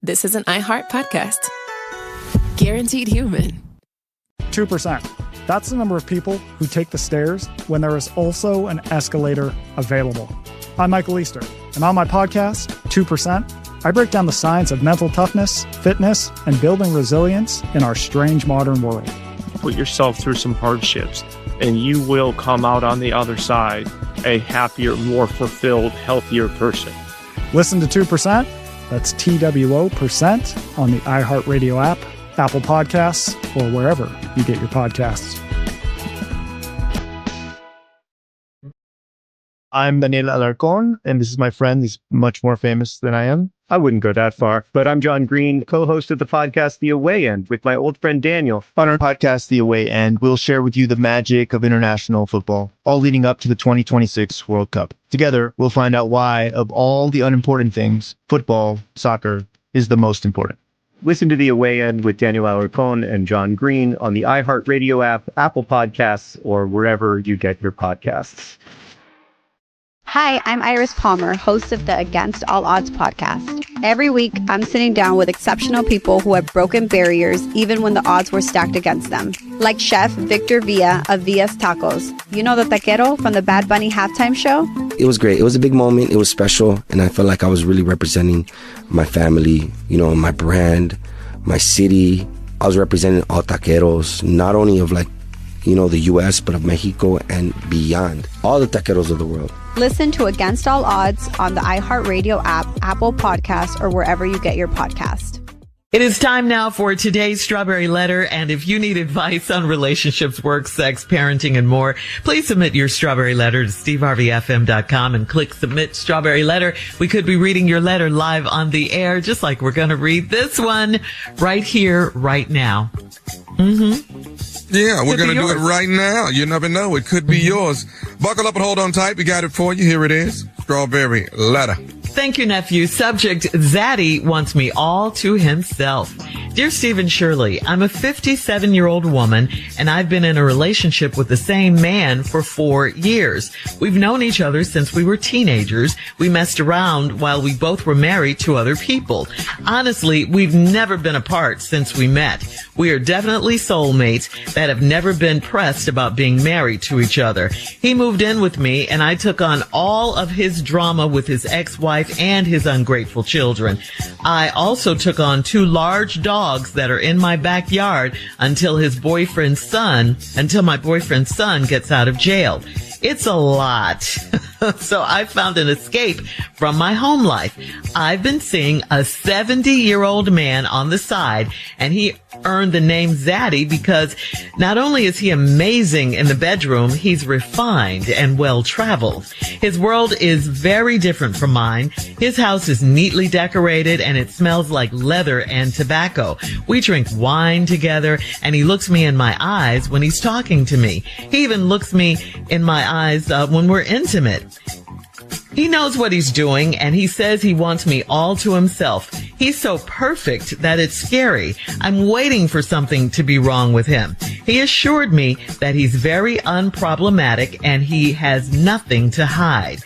this is an iHeart podcast. Guaranteed human. 2%. That's the number of people who take the stairs when there is also an escalator available. I'm Michael Easter, and on my podcast, 2%, I break down the science of mental toughness, fitness, and building resilience in our strange modern world. Put yourself through some hardships, and you will come out on the other side a happier, more fulfilled, healthier person. Listen to 2%, that's TWO% on the iHeartRadio app, Apple Podcasts, or wherever you get your podcasts. I'm Daniel Alarcon, and this is my friend. He's much more famous than I am. I wouldn't go that far, but I'm John Green, co-host of the podcast The Away End with my old friend Daniel. On our podcast, The Away End, we'll share with you the magic of international football, all leading up to the 2026 World Cup. Together, we'll find out why, of all the unimportant things, football, soccer, is the most important. Listen to The Away End with Daniel Alarcon and John Green on the iHeartRadio app, Apple Podcasts, or wherever you get your podcasts. Hi, I'm Iris Palmer, host of the Against All Odds podcast. Every week, I'm sitting down with exceptional people who have broken barriers even when the odds were stacked against them. Like Chef Victor Villa of Villa's Tacos. You know the taquero from the Bad Bunny halftime show? It was great. It was a big moment. It was special. And I felt like I was really representing my family, my brand, my city. I was representing all taqueros, not only of the U.S., but of Mexico and beyond. All the taqueros of the world. Listen to Against All Odds on the iHeartRadio app, Apple Podcasts, or wherever you get your podcast. It is time now for today's Strawberry Letter, and if you need advice on relationships, work, sex, parenting, and more, please submit your Strawberry Letter to steveharveyfm.com and click Submit Strawberry Letter. We could be reading your letter live on the air, just like we're going to read this one right here, right now. Yeah, we're going to do it right now. You never know. It could be yours. Buckle up and hold on tight. We got it for you. Here it is. Strawberry Letter. Thank you, nephew. Subject, Zaddy wants me all to himself. Dear Steve and Shirley, I'm a 57-year-old woman, and I've been in a relationship with the same man for 4 years. We've known each other since we were teenagers. We messed around while we both were married to other people. Honestly, we've never been apart since we met. We are definitely soulmates that have never been pressed about being married to each other. He moved in with me, and I took on all of his drama with his ex-wife and his ungrateful children. I also took on 2 large dogs that are in my backyard until my boyfriend's son gets out of jail. It's a lot. So I found an escape from my home life. I've been seeing a 70-year-old man on the side, and he earned the name Zaddy because not only is he amazing in the bedroom, he's refined and well-traveled. His world is very different from mine. His house is neatly decorated, and it smells like leather and tobacco. We drink wine together, and he looks me in my eyes when he's talking to me. He even looks me in my eyes when we're intimate. He knows what he's doing, and he says he wants me all to himself. He's so perfect that it's scary. I'm waiting for something to be wrong with him. He assured me that he's very unproblematic and he has nothing to hide.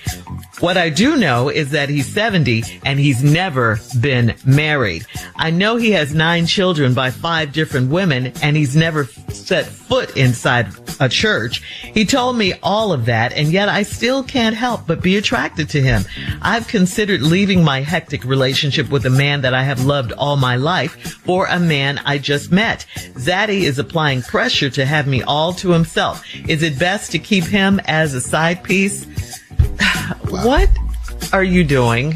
What I do know is that he's 70 and he's never been married. I know he has 9 children by 5 different women, and he's never set foot inside a church. He told me all of that, and yet I still can't help but be attracted to him. I've considered leaving my hectic relationship with a man that I have loved all my life for a man I just met. Zaddy is applying pressure to have me all to himself. Is it best to keep him as a side piece? What are you doing?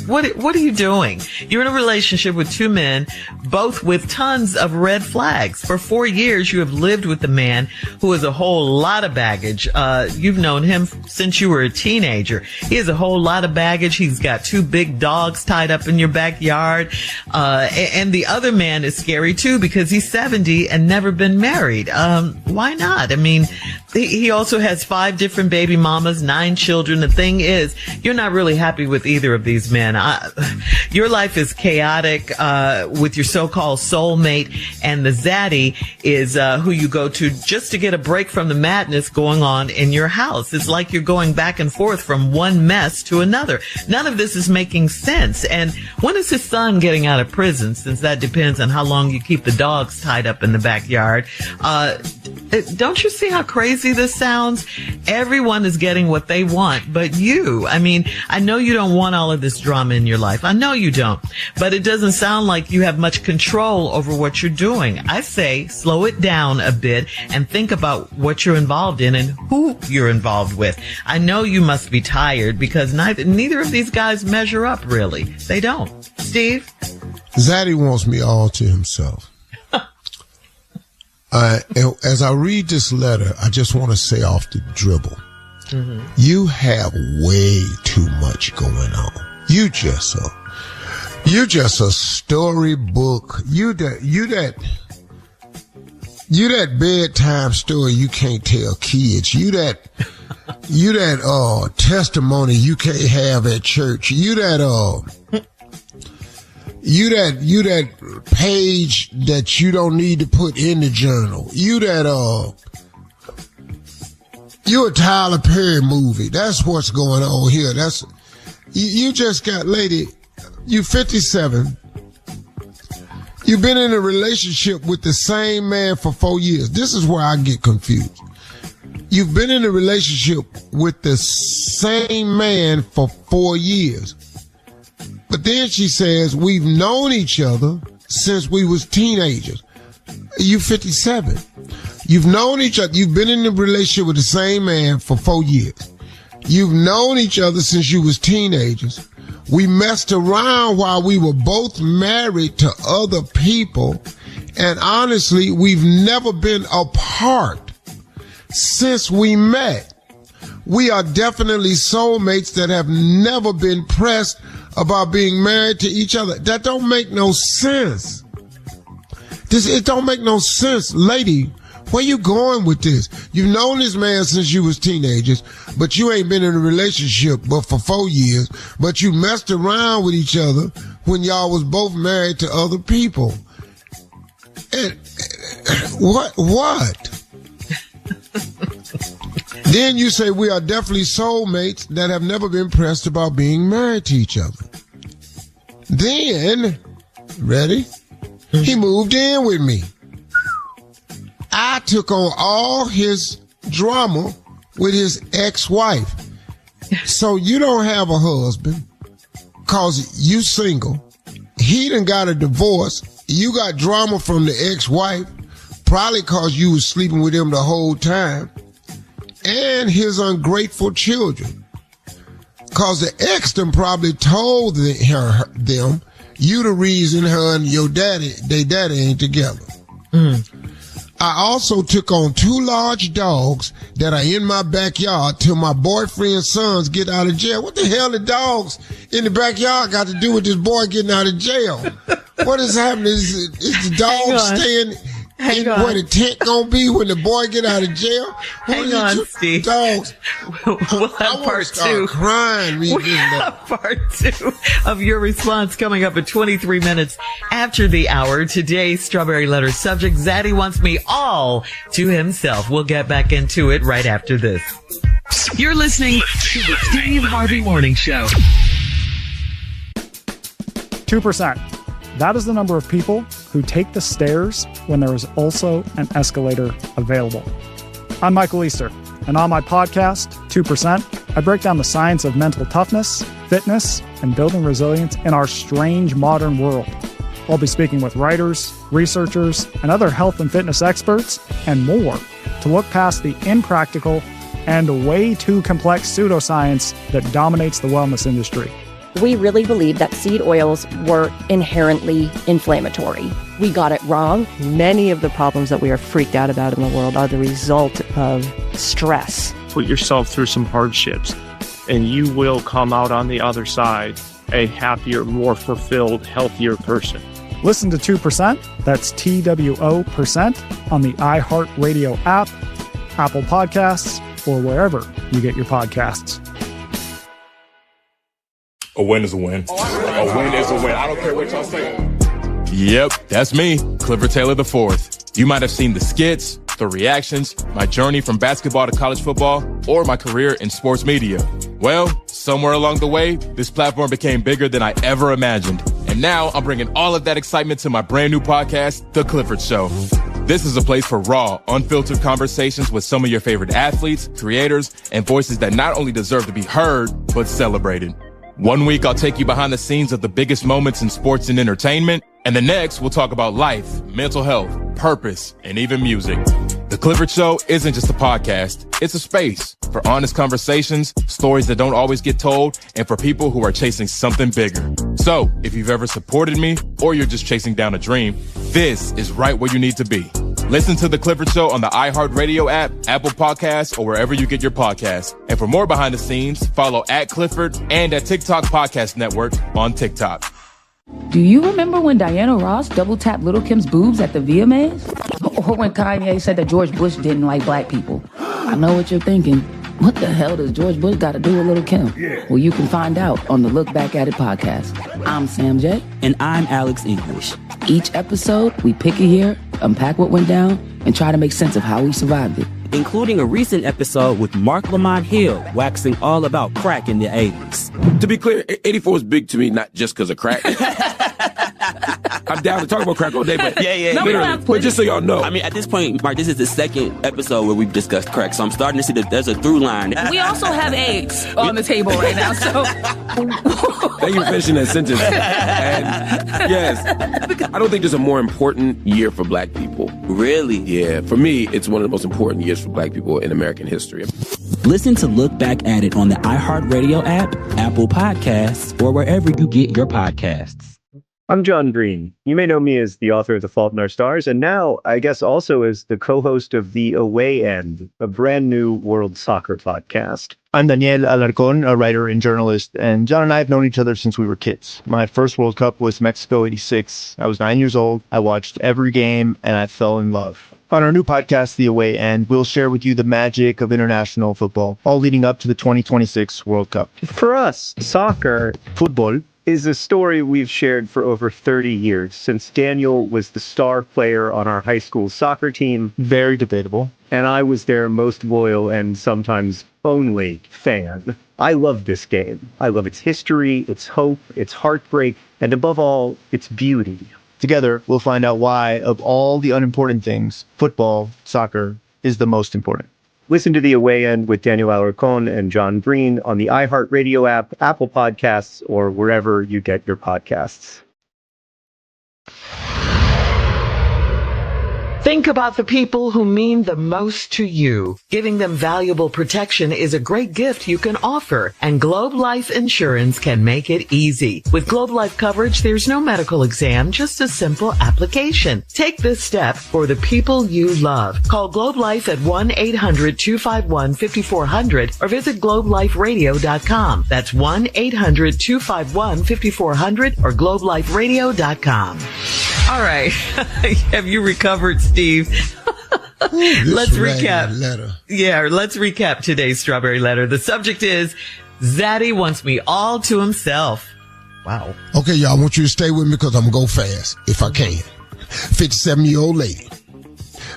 What are you doing? You're in a relationship with 2 men, both with tons of red flags. For 4 years, you have lived with a man who has a whole lot of baggage. You've known him since you were a teenager. He has a whole lot of baggage. He's got 2 big dogs tied up in your backyard. And the other man is scary too because he's 70 and never been married. Why not? I mean, he also has 5 different baby mamas, 9 children. The thing is, you're not really happy with either of these men. Your life is chaotic with your so-called soulmate, and the zaddy is who you go to just to get a break from the madness going on in your house. It's like you're going back and forth from one mess to another. None of this is making sense. And when is his son getting out of prison, since that depends on how long you keep the dogs tied up in the backyard? Don't you see how crazy this sounds? Everyone is getting what they want, but you. I mean, I know you don't want all of this drama in your life. I know you don't. But it doesn't sound like you have much control over what you're doing. I say slow it down a bit and think about what you're involved in and who you're involved with. I know you must be tired because neither of these guys measure up, really. They don't. Steve? Zaddy wants me all to himself. As I read this letter, I just want to say off the dribble, you have way too much going on. You just a storybook. You that bedtime story you can't tell kids. You that testimony you can't have at church. You that page that you don't need to put in the journal. You a Tyler Perry movie. That's what's going on here. You just got, lady, you 57. You've been in a relationship with the same man for 4 years. This is where I get confused. You've been in a relationship with the same man for 4 years. But then she says, we've known each other since we was teenagers. You 57. You've known each other. You've been in a relationship with the same man for 4 years. You've known each other since you was teenagers. We messed around while we were both married to other people. And honestly, we've never been apart since we met. We are definitely soulmates that have never been pressed about being married to each other. That don't make no sense. It don't make no sense. Lady, where you going with this? You've known this man since you was teenagers, but you ain't been in a relationship but for 4 years, but you messed around with each other when y'all was both married to other people. And what? Then you say we are definitely soulmates that have never been pressed about being married to each other. Then, ready? He moved in with me. I took on all his drama with his ex-wife. So you don't have a husband cause you single. He done got a divorce. You got drama from the ex-wife, probably cause you was sleeping with him the whole time. And his ungrateful children. Cause the ex done probably told them, you the reason her and your daddy ain't together. I also took on 2 large dogs that are in my backyard till my boyfriend's sons get out of jail. What the hell the dogs in the backyard got to do with this boy getting out of jail? What is happening? Is the dog staying in where the tent gonna be when the boy get out of jail? Hang on, Steve. Dogs. We'll have part 2. Crying. We'll have part 2 of your response coming up at 23 minutes after the hour. Today's Strawberry Letter subject, Zaddy wants me all to himself. We'll get back into it right after this. You're listening to the Steve Harvey Morning Show. 2%. That is the number of people who take the stairs when there is also an escalator available. I'm Michael Easter, and on my podcast, 2%, I break down the science of mental toughness, fitness, and building resilience in our strange modern world. I'll be speaking with writers, researchers, and other health and fitness experts, and more, to look past the impractical and way too complex pseudoscience that dominates the wellness industry. We really believed that seed oils were inherently inflammatory. We got it wrong. Many of the problems that we are freaked out about in the world are the result of stress. Put yourself through some hardships, and you will come out on the other side a happier, more fulfilled, healthier person. Listen to 2%, that's TWO%, on the iHeartRadio app, Apple Podcasts, or wherever you get your podcasts. A win is a win. A win is a win. I don't care what y'all say. Yep, that's me, Clifford Taylor IV. You might have seen the skits, the reactions, my journey from basketball to college football, or my career in sports media. Well, somewhere along the way, this platform became bigger than I ever imagined. And now I'm bringing all of that excitement to my brand new podcast, The Clifford Show. This is a place for raw, unfiltered conversations with some of your favorite athletes, creators, and voices that not only deserve to be heard, but celebrated. One week, I'll take you behind the scenes of the biggest moments in sports and entertainment. And the next, we'll talk about life, mental health, purpose, and even music. The Clifford Show isn't just a podcast. It's a space for honest conversations, stories that don't always get told, and for people who are chasing something bigger. So, if you've ever supported me, or you're just chasing down a dream, this is right where you need to be. Listen to The Clifford Show on the iHeartRadio app, Apple Podcasts, or wherever you get your podcasts. And for more behind the scenes, follow @Clifford and at TikTok Podcast Network on TikTok. Do you remember when Diana Ross double-tapped Lil' Kim's boobs at the VMAs? Or when Kanye said that George Bush didn't like black people? I know what you're thinking. What the hell does George Bush got to do with Lil' Kim? Yeah. Well, you can find out on the Look Back at It podcast. I'm Sam J. And I'm Alex English. Each episode, we pick a year, unpack what went down, and try to make sense of how we survived it. Including a recent episode with Mark Lamont Hill, waxing all about crack in the 80s. To be clear, 84 is big to me, not just because of crack. I'm down to talk about crack all day, but literally. But just so y'all know. I mean, at this point, Mark, this is the second episode where we've discussed crack, so I'm starting to see that there's a through line. We also have eggs on the table right now, so. Thank you for finishing that sentence. And yes, I don't think there's a more important year for black people. Really? Yeah, for me, it's one of the most important years for black people in American history. Listen to Look Back at It on the iHeartRadio app, Apple Podcasts, or wherever you get your podcasts. I'm John Green. You may know me as the author of The Fault in Our Stars, and now, I guess, also as the co-host of The Away End, a brand new world soccer podcast. I'm Daniel Alarcón, a writer and journalist, and John and I have known each other since we were kids. My first World Cup was Mexico '86. I was 9 years old. I watched every game, and I fell in love. On our new podcast, The Away End, we'll share with you the magic of international football, all leading up to the 2026 World Cup. For us, soccer, football, is a story we've shared for over 30 years, since Daniel was the star player on our high school soccer team. Very debatable. And I was their most loyal and sometimes only fan. I love this game. I love its history, its hope, its heartbreak, and above all, its beauty. Together, we'll find out why, of all the unimportant things, football, soccer, is the most important. Listen to The Away End with Daniel Alarcón and John Green on the iHeartRadio app, Apple Podcasts, or wherever you get your podcasts. Think about the people who mean the most to you. Giving them valuable protection is a great gift you can offer, and Globe Life Insurance can make it easy. With Globe Life coverage, there's no medical exam, just a simple application. Take this step for the people you love. Call Globe Life at 1-800-251-5400 or visit globeliferadio.com. That's 1-800-251-5400 or globeliferadio.com. All right. Have you recovered, Steve? Let's recap. Yeah, let's recap today's Strawberry Letter. The subject is, Zaddy wants me all to himself. Wow. Okay, y'all, I want you to stay with me because I'm going to go fast, if I can. 57-year-old lady.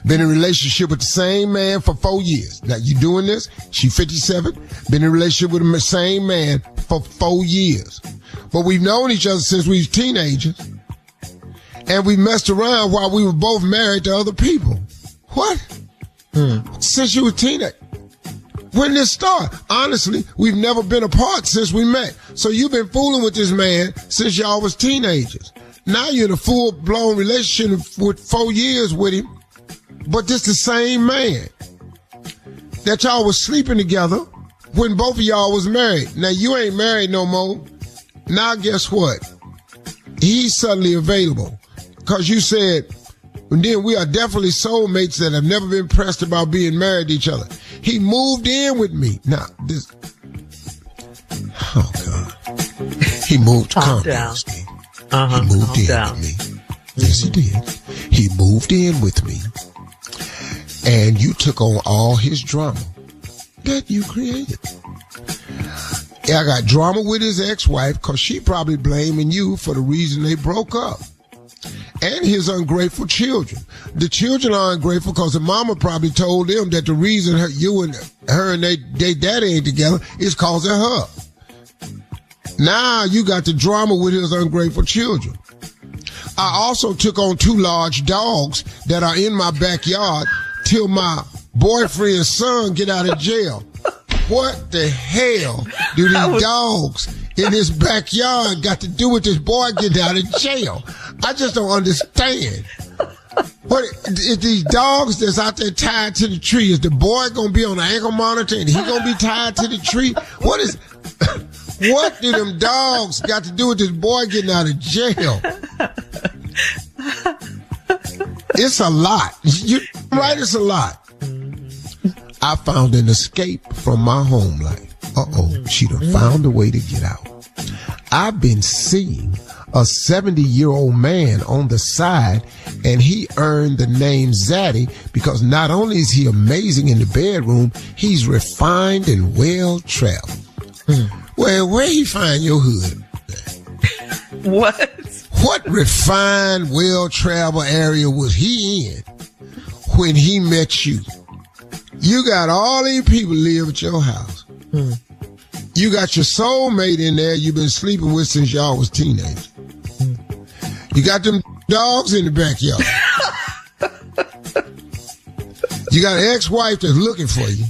Been in a relationship with the same man for 4 years. Now, you doing this? She 57. Been in a relationship with the same man for 4 years. But we've known each other since we were teenagers. And we messed around while we were both married to other people. What? Since you were a teenager. When did this start? Honestly, we've never been apart since we met. So you've been fooling with this man since y'all was teenagers. Now you're in a full-blown relationship with 4 years with him. But this the same man that y'all was sleeping together when both of y'all was married. Now you ain't married no more. Now guess what? He's suddenly available. Because you said, and then we are definitely soulmates that have never been pressed about being married to each other. He moved in with me. Now, this... Oh, God. He moved... Calm down, Steve. He moved in with me. Yes, he did. He moved in with me. And you took on all his drama that you created. I got drama with his ex-wife because she probably blaming you for the reason they broke up. And his ungrateful children. The children are ungrateful because the mama probably told them that the reason you and her and they daddy ain't together is causing her. Now you got the drama with his ungrateful children. I also took on 2 large dogs that are in my backyard till my boyfriend's son get out of jail. What the hell do these dogs in his backyard got to do with this boy getting out of jail? I just don't understand. What is these dogs that's out there tied to the tree? Is the boy gonna be on the ankle monitor and he gonna be tied to the tree? What do them dogs got to do with this boy getting out of jail? It's a lot. You're right, it's a lot. I found an escape from my home life. She done found a way to get out. I've been seeing a 70-year-old man on the side, and he earned the name Zaddy because not only is he amazing in the bedroom, he's refined and well-traveled. Well, where he find your hood? What refined, well-traveled area was he in when he met you? You got all these people live at your house. You got your soulmate in there you've been sleeping with since y'all was teenagers. You got them dogs in the backyard. You got an ex-wife that's looking for you.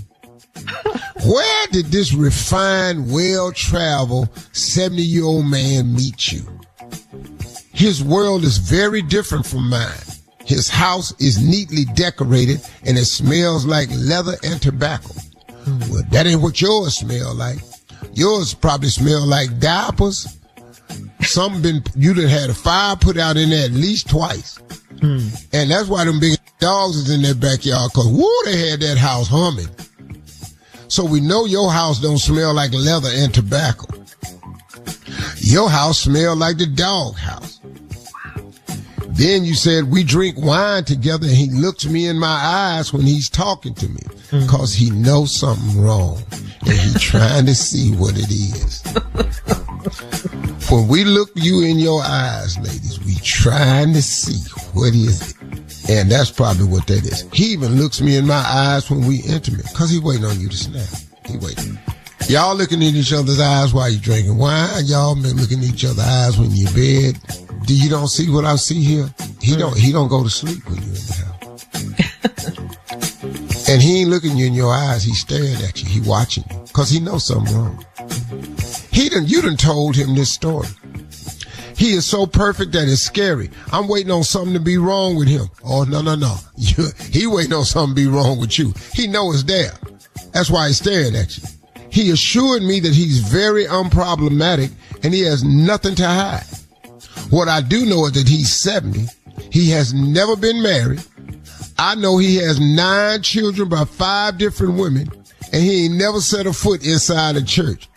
Where did this refined, well-traveled 70-year-old man meet you? His world is very different from mine. His house is neatly decorated and it smells like leather and tobacco. Well, that ain't what yours smell like. Yours probably smell like diapers. You done had a fire put out in there at least twice. And that's why them big dogs is in their backyard, because they had that house humming. So we know your house don't smell like leather and tobacco. Your house smell like the dog house. Then you said we drink wine together and he looks me in my eyes when he's talking to me because he knows something wrong and he trying to see what it is. When we look you in your eyes, ladies, we trying to see what is it. And that's probably what that is. He even looks me in my eyes when we intimate because he waiting on you to snap. He waiting. Y'all looking in each other's eyes while you drinking wine. Y'all been looking in each other's eyes when you're in bed. You don't see what I see here? He don't go to sleep when you're in the house. And he ain't looking you in your eyes. He's staring at you. He watching you because he knows something wrong. You done told him this story. He is so perfect that it's scary. I'm waiting on something to be wrong with him. Oh, no. He waiting on something to be wrong with you. He know it's there. That's why he's staring at you. He assured me that he's very unproblematic and he has nothing to hide. What I do know is that he's 70. He has never been married. I know he has 9 children by 5 different women, and he ain't never set a foot inside a church.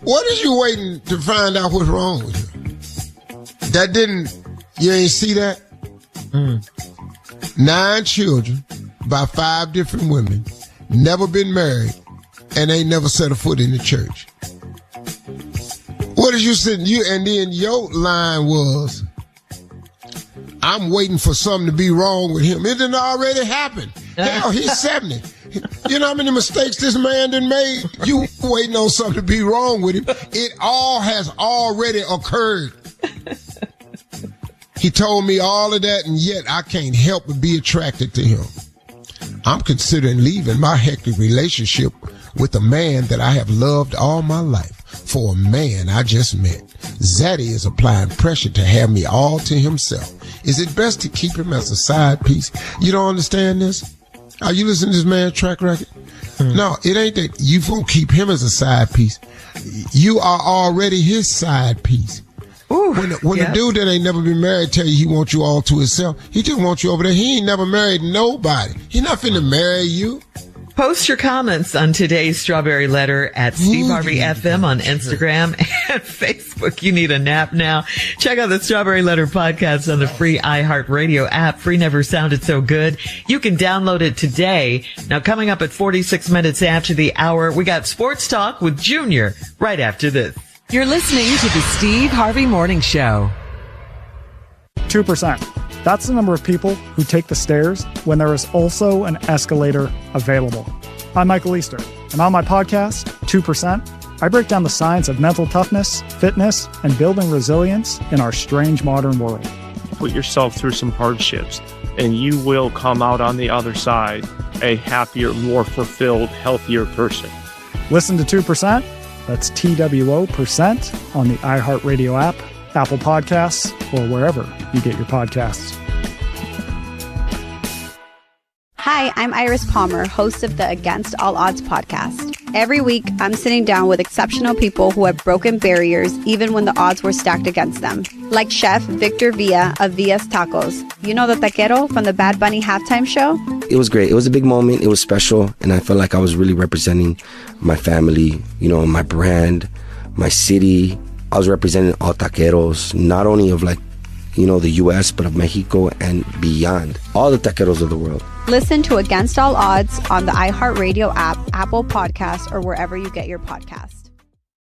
What is you waiting to find out what's wrong with him? You ain't see that? 9 children by 5 different women, never been married, and ain't never set a foot in the church. What is you sitting? And then your line was, I'm waiting for something to be wrong with him. It didn't already happen. Hell, he's 70. You know how many mistakes this man done made? You waiting on something to be wrong with him. It all has already occurred. He told me all of that, and yet I can't help but be attracted to him. I'm considering leaving my hectic relationship with a man that I have loved all my life for a man I just met. Zaddy is applying pressure to have me all to himself. Is it best to keep him as a side piece? You don't understand this? Are you listening to this man's track record? No, it ain't that you won't keep him as a side piece. You are already his side piece. When the dude that ain't never been married tell you he wants you all to himself, he just wants you over there. He ain't never married nobody. He not finna marry you. Post your comments on today's Strawberry Letter at Steve Harvey FM on Instagram and Facebook. You need a nap now. Check out the Strawberry Letter podcast on the free iHeartRadio app. Free never sounded so good. You can download it today. Now, coming up at 46 minutes after the hour, we got Sports Talk with Junior right after this. You're listening to the Steve Harvey Morning Show. 2%. That's the number of people who take the stairs when there is also an escalator available. I'm Michael Easter, and on my podcast, 2%, I break down the science of mental toughness, fitness, and building resilience in our strange modern world. Put yourself through some hardships, and you will come out on the other side a happier, more fulfilled, healthier person. Listen to 2%, that's TWO% on the iHeartRadio app, Apple Podcasts, or wherever you get your podcasts. Hi, I'm Iris Palmer, host of the Against All Odds podcast. Every week, I'm sitting down with exceptional people who have broken barriers even when the odds were stacked against them. Like Chef Victor Villa of Villa's Tacos. You know the taquero from the Bad Bunny halftime show? It was great. It was a big moment. It was special. And I felt like I was really representing my family, you know, my brand, my city. I was representing all taqueros, not only of like, you know, the U.S., but of Mexico and beyond. All the taqueros of the world. Listen to Against All Odds on the iHeartRadio app, Apple Podcasts, or wherever you get your podcasts.